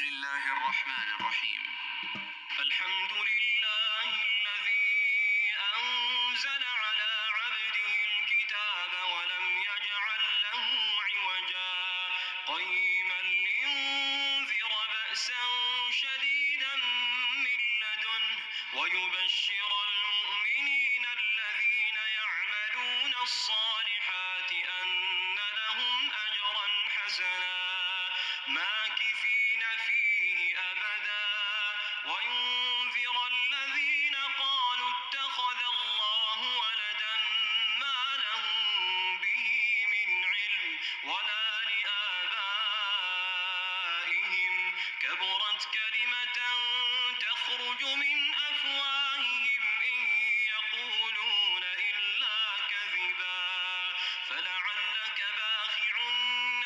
بسم الله الرحمن الرحيم. الحمد لله الذي أنزل على عبده الكتاب ولم يجعل له عوجا قيما لينذر بأسا شديدا من لدنه ويبشر المؤمنين الذين يعملون الصالحات أن لهم أجرا حسنا ماكثين فيه أبدا وينذر الذين قالوا اتخذ الله ولدا ما لهم به من علم ولا لآبائهم كبرت كلمة تخرج من أفواههم إن يقولون إلا كذبا فلعلك باخع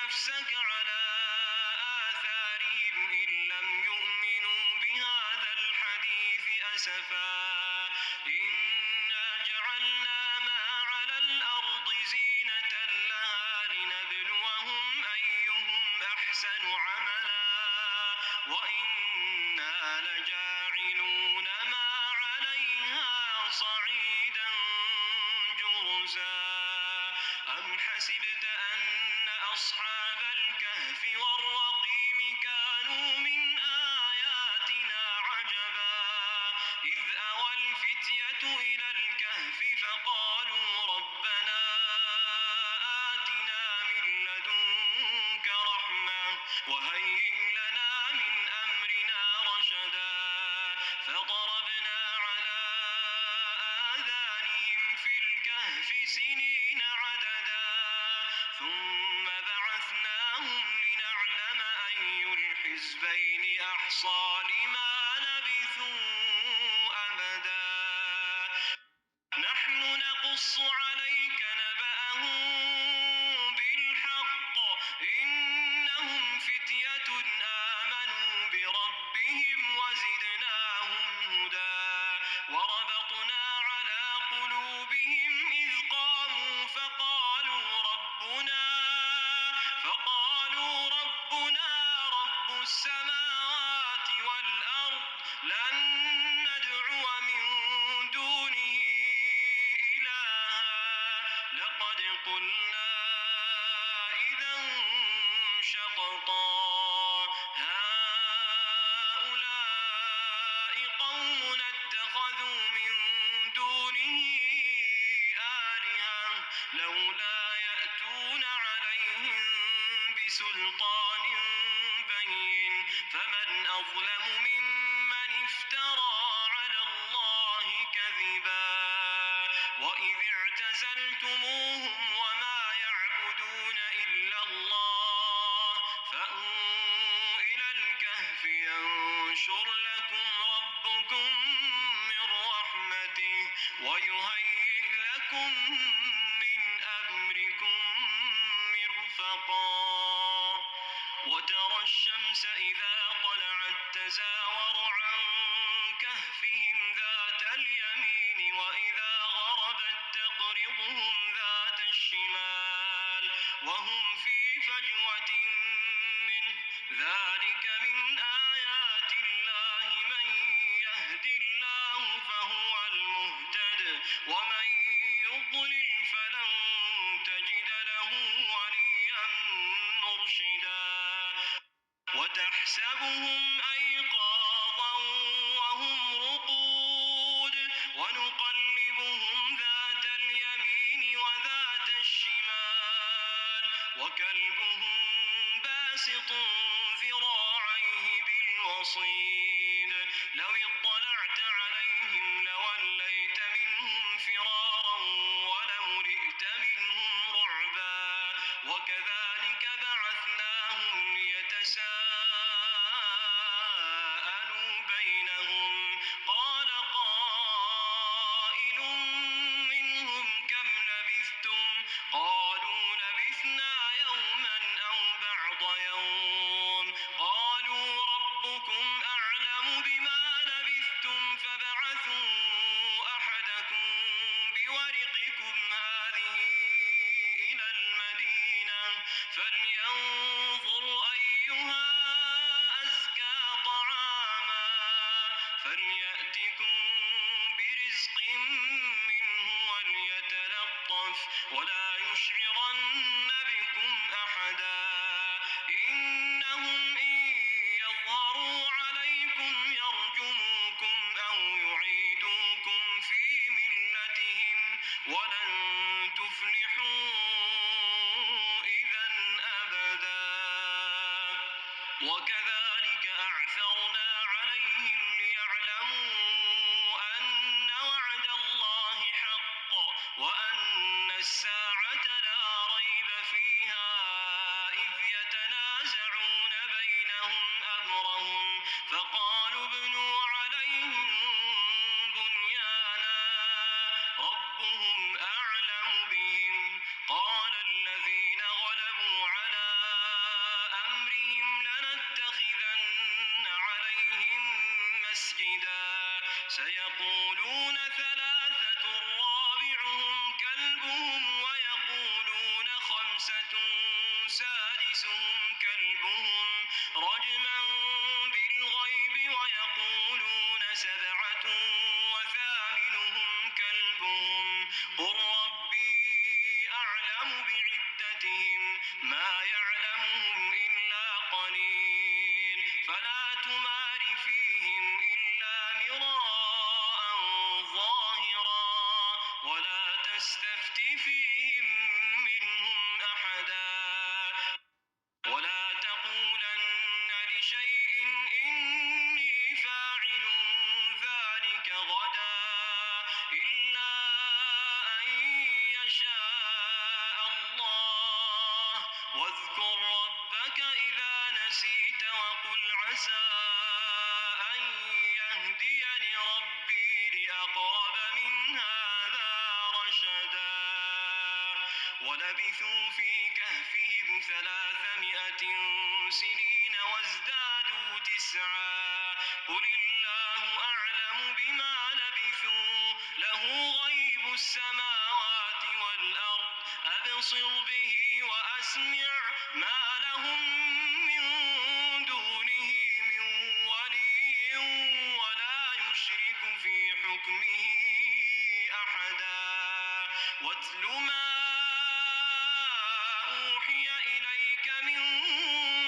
نفسك على آثارهم إن لم يؤمنوا بهذا الحديث أسفا إنا جعلنا ما على الأرض زينة لها لنبلوهم أيهم أحسن عملا وإنا لجاعلون ما عليها صعيدا جرزا أم حسبت أن أصحاب الكهف والرقيم كانوا من آياتنا عجبا إذ أوى الفتية إلى الكهف فقالوا ربنا آتنا من لدنك رحمة وهيئ لنا من أمرنا رشدا فضربنا على آذانهم في الكهف سنين عددا ثم بعثناهم لنعلم أي الحزبين أحصى لما لبثوا أمدا نحن نقص عليك نبأهم بالحق إنهم فتية آمنوا بربهم وزدناهم هدى وربطنا على قلوبهم إذ قاموا فقالوا ربنا رب السماوات والأرض لن ندعو من دونه إلها لقد قلنا إذا شططا هؤلاء قوم اتخذوا من دونه آلهة لولا يأتون عليهم بسلطان بين فمن أظلم ممن افترى على الله كذبا وإذ اعتزلتموهم وما يعبدون إلا الله فأووا إلى الكهف ينشر لكم ربكم من رحمته ويهيئ لكم من أمركم مرفقا وترى الشمس إذا طلعت تزاور عن كهفهم ذات اليمين وإذا غربت تقرضهم ذات الشمال وهم في فجوة منه ذلك من آيات الله من يهد الله فهو المهتد ومن يضلل فلن تجد له وليا مرشدا وتحسبهم أيقاظا وهم رقود ونقلبهم ذات اليمين وذات الشمال وكلبهم باسط ذراعيه بالوصيد لو اطلعت عليهم لوليت منهم فرارا ولملئت منهم رعبا وكذلك بعثناهم ليتساءلوا بينهم قال قائل منهم كم لبثتم قالوا لبثنا يوما أو بعض يوم قالوا ربكم أعلم بما لبثتم فليأتكم برزق منه وليتلطف ولا يشعرن بكم أحدا إنهم إن يظهروا عليكم يرجموكم أو يعيدوكم في ملتهم ولن تفلحوا إذا أبدا وكذلك أعثرنا عليهم ليعلموا أن وعد الله حق وأن الساعة لا ريب فيها إذ يتنازعون بينهم أمرهم فقالوا ابنوا عليهم بنيانا ربهم أعلم بهم قال الذين غلبوا على أمرهم لنتخذن عليهم مسجدا سيقولون ثلاثة رابعهم كلبهم ويقولون خمسة سادسهم كلبهم رجما بالغيب ويقولون سبعة وثامنهم كلبهم قل ربي أعلم بعدتهم ما يعلمهم إلا قليل فلا تمار فيهم إلا مراء ظاهرا ولا تستفت فيهم منهم أحدا ولا تقولن لشيء إني فاعل ذلك غدا إلا أن يشاء الله واذكر ربك إذا نسيت وقل عسى أن يهديني ربي لأقرب من هذا رشدا ولبثوا في كهفهم 300 سنين وازدادوا 9 قل الله أعلم بما لبثوا له غيب السماوات والأرض أبصر به وأسمع ما لهم من دونه من ولي ولا يشرك في حكمه أحدا واتل ما أوحي إليك من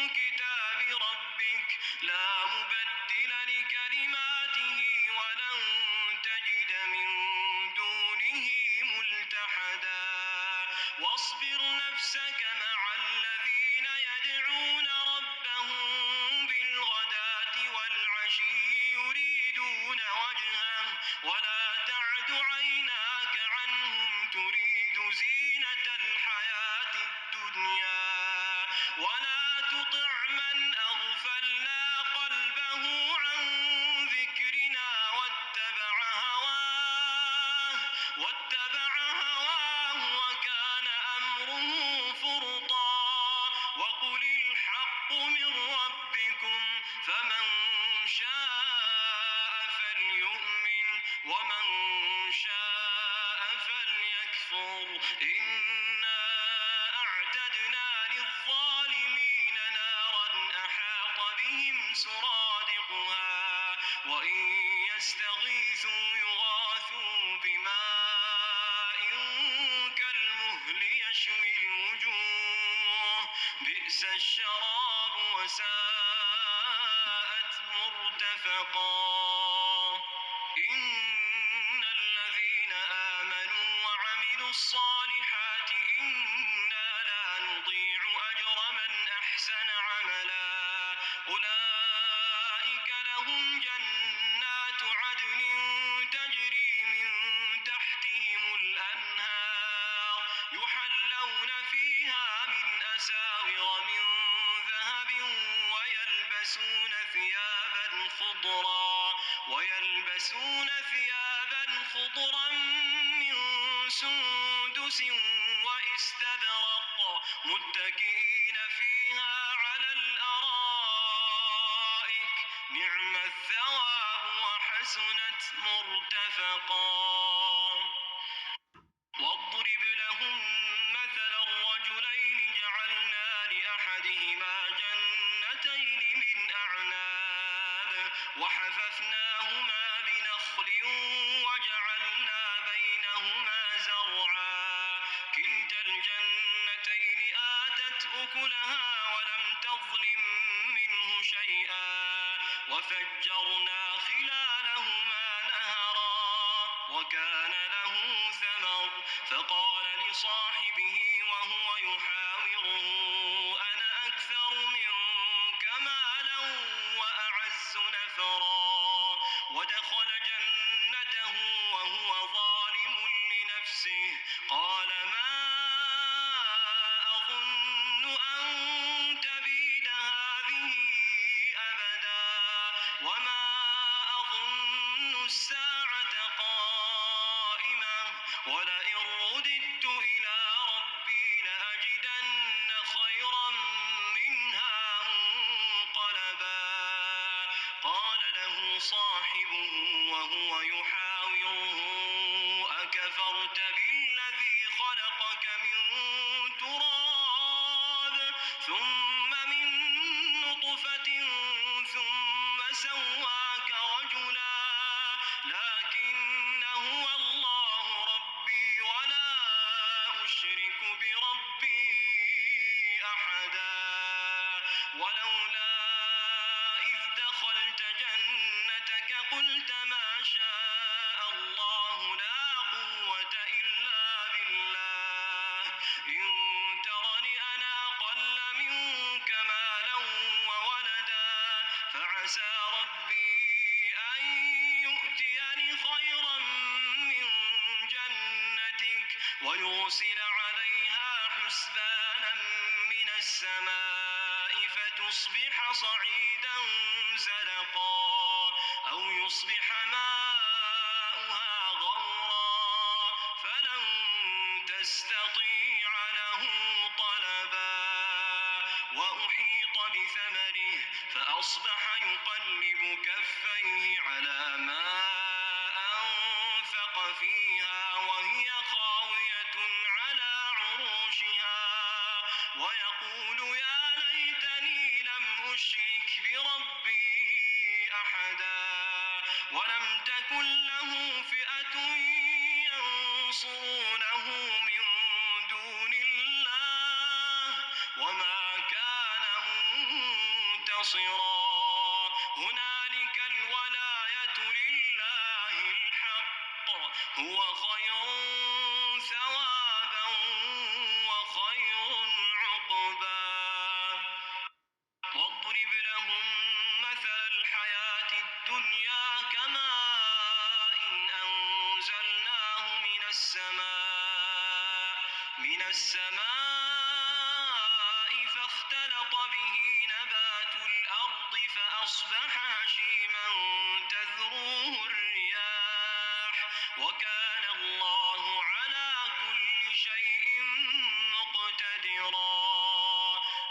كتاب ربك لا مبدل لكلماته ولن تجد من دونه ملتحدا واصبر نفسك مع الذين يدعون ربهم بالغداة والعشي يريدون وجهه ولا تعد عيناك عنهم تريد زينة الحياة الدنيا ولا تطع من أغفلنا قلبه عن ذكرنا واتبع هواه وكان أمره فرطا وقل الحق من ربكم فمن شاء فليؤمن ومن شاء فليكفر إنا أعتدنا للظالمين نارا أحاط بهم سرادقها وإن يستغيثوا يغاثوا بماء كالمهل يشوي الوجوه بئس الشراب وساءت مرتفقا إن الذين آمنوا وعملوا الصالحات إنا لا نضيع أجر من أحسن عملا أولئك لهم جنات عدن تجري من تحتهم الأنهار يحلون فيها من أساور من ذهب ويلبسون ثيابا خضرا من سندس وإستبرق متكئين فيها على الأرائك نعم الثواب وحسنت مرتفقا واضرب لهم مثل الرجلين جعلنا لأحدهما جنتين من أعناب وحففناهما بنخل وجعلنا بينهما زرعا كلتا الجنتين آتت أكلها ولم تظلم منه شيئا وفجرنا خلالهما نهرا وكان له ثمر فقال لصاحبه وهو يحاوره أنا أكثر منك مالا وأعز نفرا ودخل جنته وهو ظالم لنفسه قال ما أظن أن تبيد هذه أبدا وما أظن الساعة قائمة ولئن رددت إلى ربي لأجدن خيرا منها منقلبا قال له صاحبه وهو يحاوره أكفرت بالذي خلقك من تراب ثم من نطفة ثم سواك رجلا لكن هو الله ربي ولا أشرك بربي أحدا ولولا إذ دخلت جنتك قلت ما شاء الله لا قوة إلا بالله إن ترني أنا أقل منك مالا وولدا فعسى ربي أن يؤتيني خيرا من جنتك ويرسل عليها حسبانا من السماء فتصبح صعيدا زلقا أو يصبح ماؤها غورا فلن تستطيع له طلبا وأحيط بثمره فأصبح يقلب كفيه على ما أنفق فيها وهي خاوية على عروشها ويقول يا ليتني لم أشرك بربي أحدا ولم تكن له فئة ينصرونه من دون الله وما كان منتصرا هنالك الولاية لله الحق هو خير ثوابا وخير عقبا واضرب لهم مثل الحياة الدنيا كماء أنزلناه من السماء فاختلط به نبات الأرض فأصبح هشيما تذروه الرياح وكان الله على كل شيء مقتدرا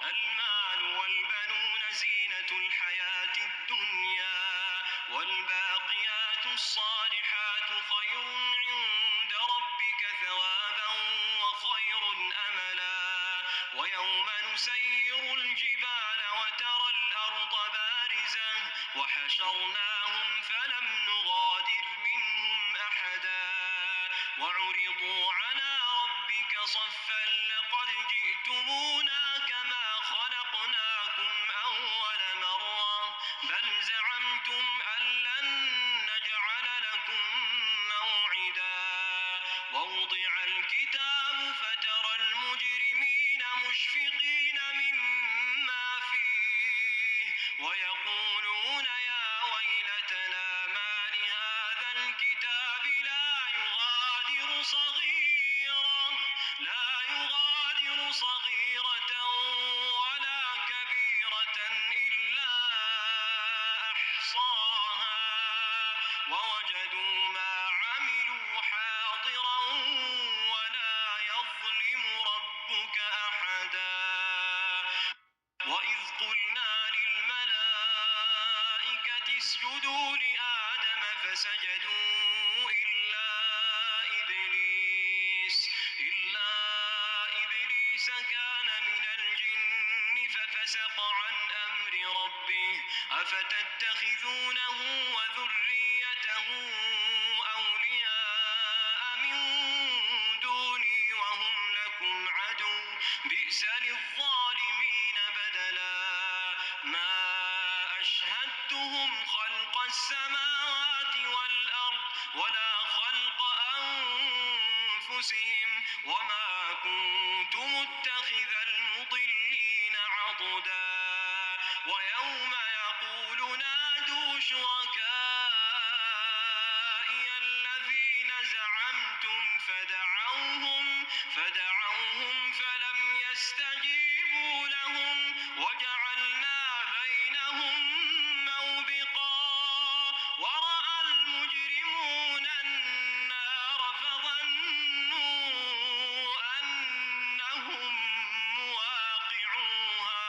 المال والبنون زينة الحياة الدنيا والباقيات الصالحات خير عند ربك ثوابا وخير أملا ويوم نسير الجبال وترى الأرض بارزة وحشرناهم فلم نغادر منهم أحدا وعرضوا على ربك صفا لقد جئتمونا كما خلقناكم أول مرة بل زعمتم أن لن نجعل لكم موعدا ووضع الكتاب فترى المجرمين مشفقين مما فيه ويقولون يا ويلتنا ما لهذا الكتاب لا يغادر صغيرة ولا كبيرة إلا أحصاها ووجدوا ما عملوا حاضرا ولا يظلم ربك أحدا وإذ قلنا للملائكة اسجدوا لآدم فسجدوا إلا إبليس كان من الجن ففسق عن أمر ربه أفتتخذونه وذريته أولياء من دوني وهم لكم عدو بئس للظالمين بدلا ما أشهدتهم خلق السماوات والأرض ولا خلق أنفسهم وما كنت متخذ المضلين عضدا ويوم يقول نادوا شركائي الذين زعمتم فدعوهم فلم يستجيبوا لهم وجعلنا بينهم موبقا ورأى المجرمون النار فظنوا أنهم مواقعوها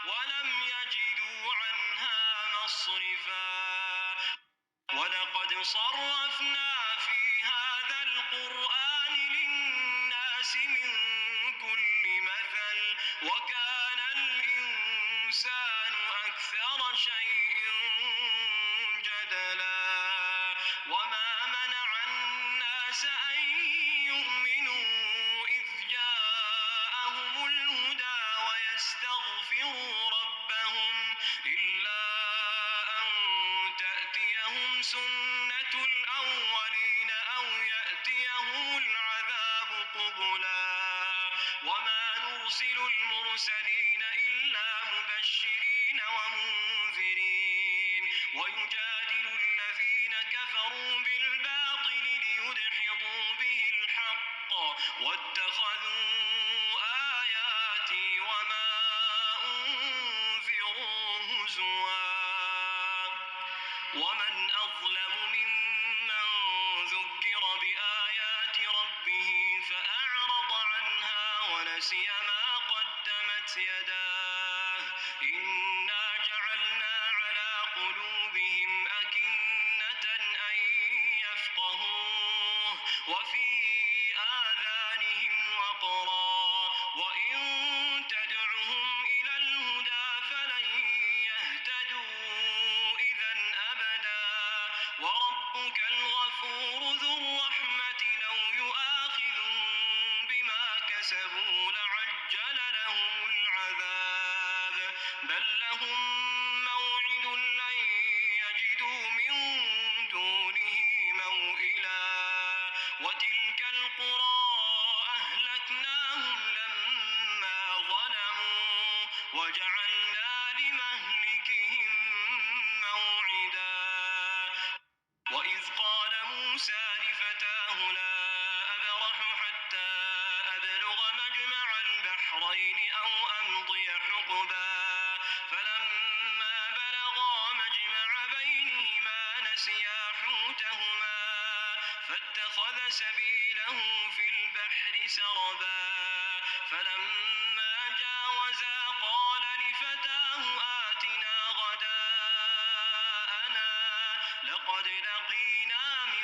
ولم يجدوا عنها مصرفا ولقد صرفنا في هذا القرآن للناس من كل مثل وكان الإنسان أكثر شيء جدلا وما منع الناس أن يؤمنوا إذ جاءهم الهدى ويستغفروا ربهم إلا أن تأتيهم سنة الأولين أو يأتيهم العذاب قبلا وما نرسل المرسلين إلا مبشرين ومنذرين ويجادل الذين كفروا بالباطل ليدحضوا به الحق واتخذوا آياتي وما أنذروا هزوا ومن أظلم ممن ذكر بآيات ربه فأعرض عنها ونسي ما قدمت يداه إنا جعلنا على قلوبهم أكنة أن يفقهوه وفي آذانهم وقرا وإن تدعهم إلى الهدى فلن يهتدوا إذا أبدا وربك الغفور ذو الرحمة لو يؤاخذهم بما كسبوا لعجل لهم العذاب بل لهم موعد لن يجدوا من دونه موئلا وتلك القرى أهلكناهم لما ظلموا وجعلنا لمهلكهم موعدا وإذ قال موسى لفتاه لا أبرح حتى أبلغ مجمع البحرين أو أمضي حقبا فلما بلغا مجمع بينهما نسيا حوتهما فاتخذ سبيله في البحر سربا فلما جاوزا قال لفتاه آتنا غداءنا لقد لقينا من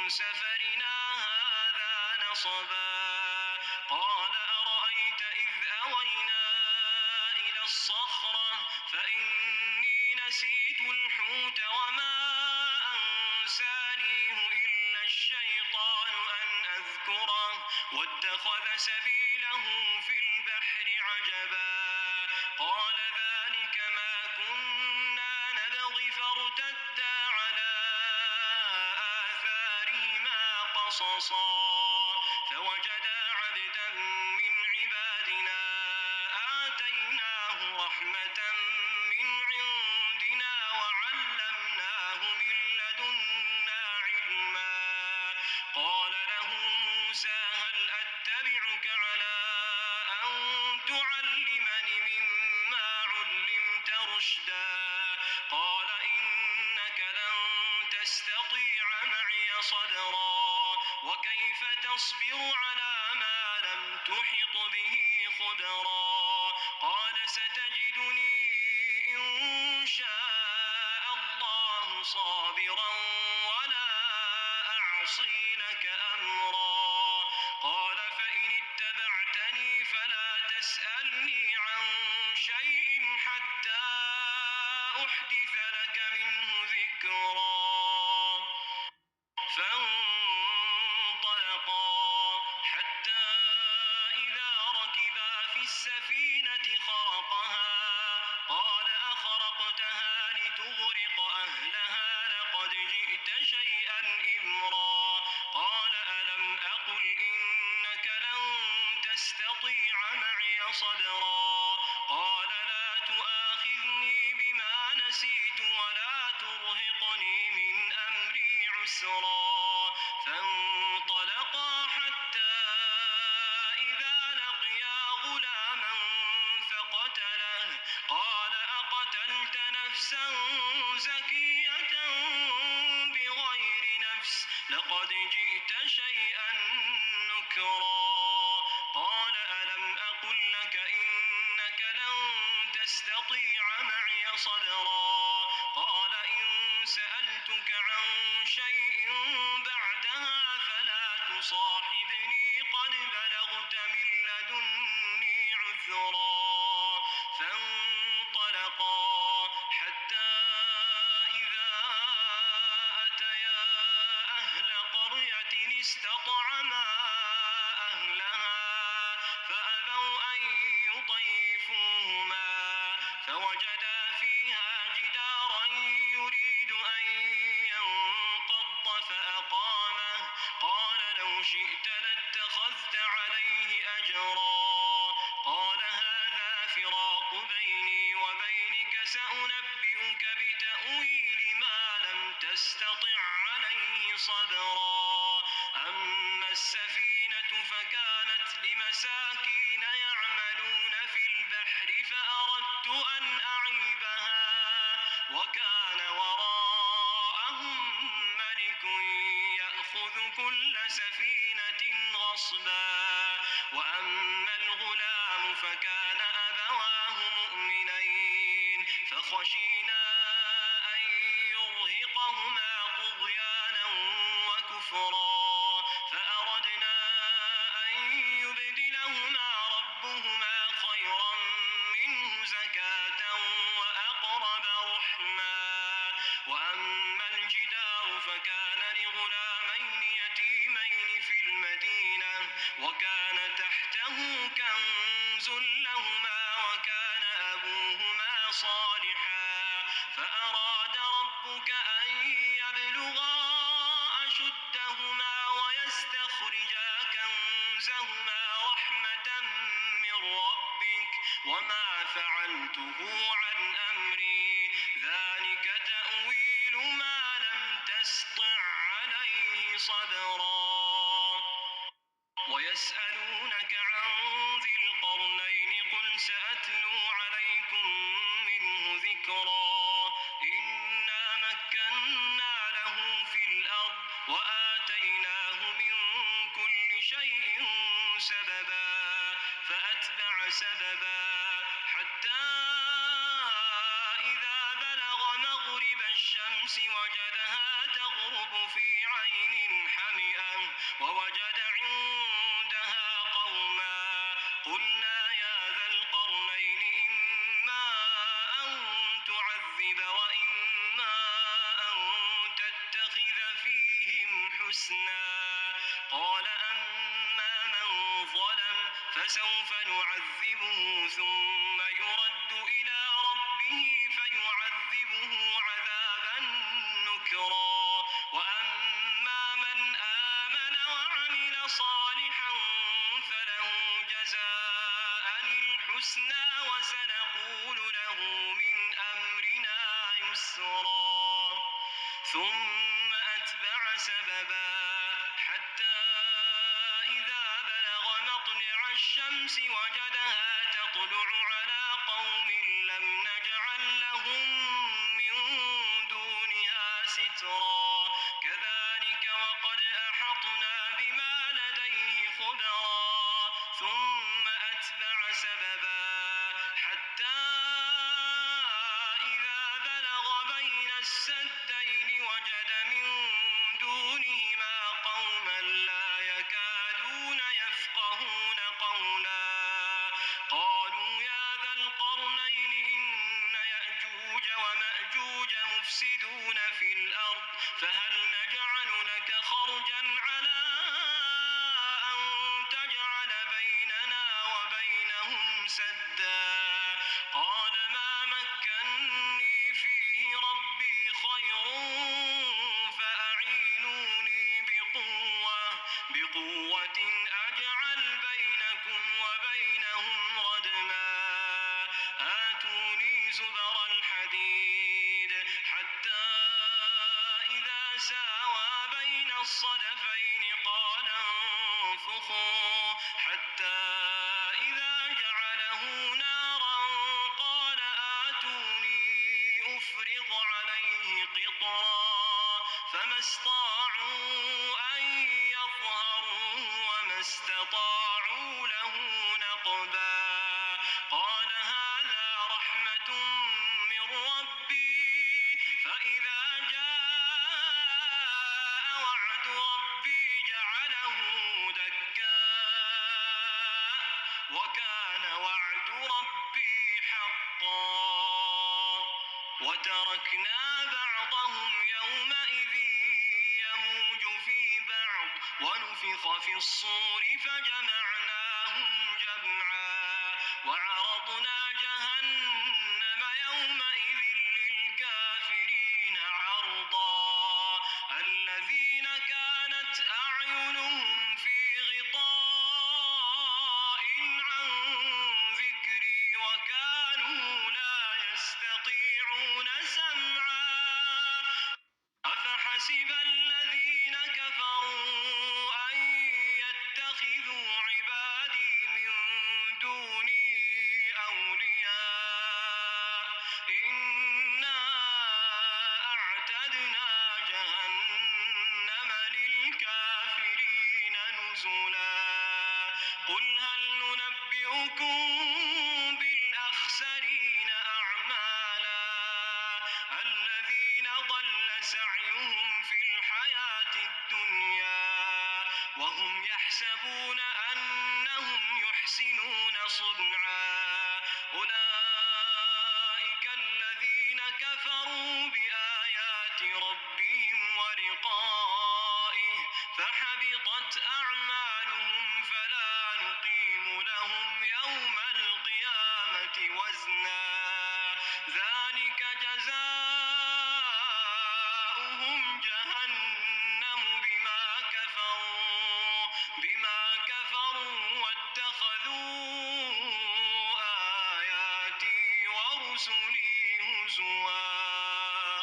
سفرنا هذا نصبا قال أرأيت إذ أوينا إلى الصخرة فإني نسيت الحوت وما أنسانيه إلا الشيطان أن أذكره واتخذ سبيله في البحر عجبا قال ذلك ما كنا نبغي فارتدا على آثارهما قصصا فوجدا عبدا من عبادنا آتيناه رحمة من عندنا وعلمناه من لدنا علما قال له موسى هل أتبعك على أن تعلمني مما علمت رشدا قال إنك لن تستطيع معي صبرا وكيف تصبر على ما لم تحط به خبرا قال ستجدني إن شاء الله صابرا ولا أعصي لك أمرا قال فإن اتبعتني فلا تسألني عن شيء حتى أحدث لك منه ذكرا فانطلقا حتى إذا ركبا في السفينة خرقها قال أخرقتها لتغرق أهلها لقد جئت شيئا إمرا قال ألم أقل إنك لن تستطيع معي صبرا قال لا تؤاخذني بما نسيت ولا ترهقني من أمري عسرا فانطلقا حتى إذا لقيا غلاما فقتله قال أقتلت نفسا زكية بغير نفس لقد جئت شيئا نكرا قال ألم أقل لك إنك لن تستطيع معي صبرا قال إن سألتك عن شيء بعدها فلا تصاحبني قد بلغت من لدني عذرا فانطلقا حتى إذا أتيا أهل قرية استطعما أهلها فأبوا أن يضيفوهما فوجدا فيها جدارا يريد أن ينقض فأقامه قال لو شئت لاتخذت عليه أجرا قال هذا فراق بيني وبينك سأنبئك بتأويل ما لم تستطع عليه صبرا أما السفينة فكانت لمساكين يعملون في البحر فأردت أن أعيبها وكان وراءهم ملك يأخذ كل سفينة غصبا وأما الغلام فكان أبواه مؤمنين فخشينا أن يرهقهما طغيانا وكفرا فأردنا أن يبدلهما ربهما خيرا منه زكاة وأقرب رحما وأما الجدار فكان لغلامين يتيمين في المدينة وكان تحته كنز لهما وكان أبوهما صالحا فأراد ربك أن يبلغا أشدهما ويستخرجا كنزهما رحمة من ربك وما فعلته عن أمري ذلك تأويل ما لم تسطع عليه صبرا ويسألونك عن ذي القرنين قل سأتلو عليكم منه ذكرا إنا مكنا له في الأرض وآتيناه من كل شيء سببا فأتبع سببا حتى إذا بلغ مغرب الشمس وجدها تغرب في عين حمئة ووجد عندها قوما قلنا يا ذا القرنين إما أن تعذب وإما أن تتخذ فيهم حسنا قال أما من ظلم فسوف نعذبه ثم يرد إلى ربه فيعذبه عذابا نكرا وأما من آمن وعمل صالحا فله جزاء الحسنى وسنقول له من أمرنا يسرا ثم أتبع سببا حتى إذا بلغ مطلع الشمس وجدها تطلع على قوم لم نجعل لهم من دونها سترا كذلك وقد أحطنا بما لديه خبرا ثم أتبع سببا حتى إذا بلغ بين السدين وجد من دونهما قوما لا يكادون يفقهون قولا قالوا يا ذا القرنين إن يأجوج ومأجوج مفسدون في الأرض فهل نجعل لك خرجا على أن تجعل بيننا وبينهم سدا قال ما مكني فيه ربي خير فأعينوني بقوة أجعل بينكم وبينهم ردما آتوني زبر الحديد حتى إذا ساوى بين الصدفين قال انفخوا حتى إذا جعله نارا قال آتوني أفرغ عليه قطرا فما استطاعوا أن يظهروه وما استطاعوا له نقبا قال هذا رحمة من ربي فإذا جاء وعد ربي جعله دكا وكان وعد ربي حقا وتركنا بعضهم يومئذ يموج في بعض ونفخ في الصور فجمعناهم جمعا وعرضنا جهنم يومئذ للكافرين عرضا الذين كانت أعينهم في غطاء عن ذكري وكانوا لا يستطيعون سمعا أفحسب الذين كفروا أن يتخذوا عبادي من دوني أولياء إنا أعتدنا جهنم للكافرين نزلا قل هل ننبئكم بالأخسرين أعمالا الذين ضل سعيهم في الحياة الدنيا وهم يحسبون أنهم يحسنون صنعا أولئك الذين كفروا بآيات ربهم ولقائه فحبطت أعمالهم فلا نقيم لهم يوم القيامة وزنا ذلك جزاؤهم جهنم بما كفروا واتخذوا آياتي ورسلي هزوا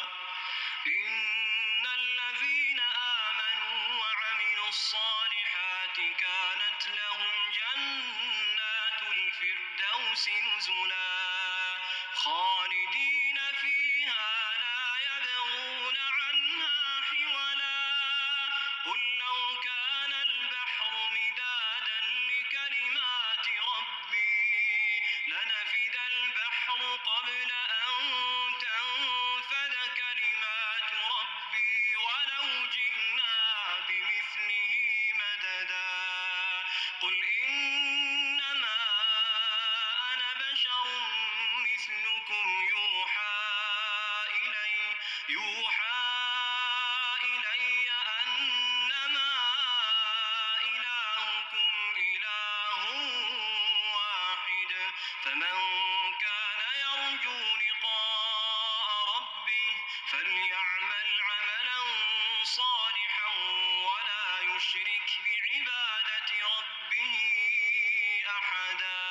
إن الذين آمنوا وعملوا الصالحات كانت لهم جنات الفردوس نزلا خالدين فيها لا يبغون عنها حولا قل لو كان البحر مدادا لكلمات ربي لنفد البحر قبل أن تنفد كلمات ربي ولو جئنا بمثله مددا قل إنما أنا بشر مثلكم يوحى إلي أنما إلهكم إله واحد فمن كان يرجو لقاء ربه فليعمل عملا صالحا ولا يشرك بعبادة ربه أحدا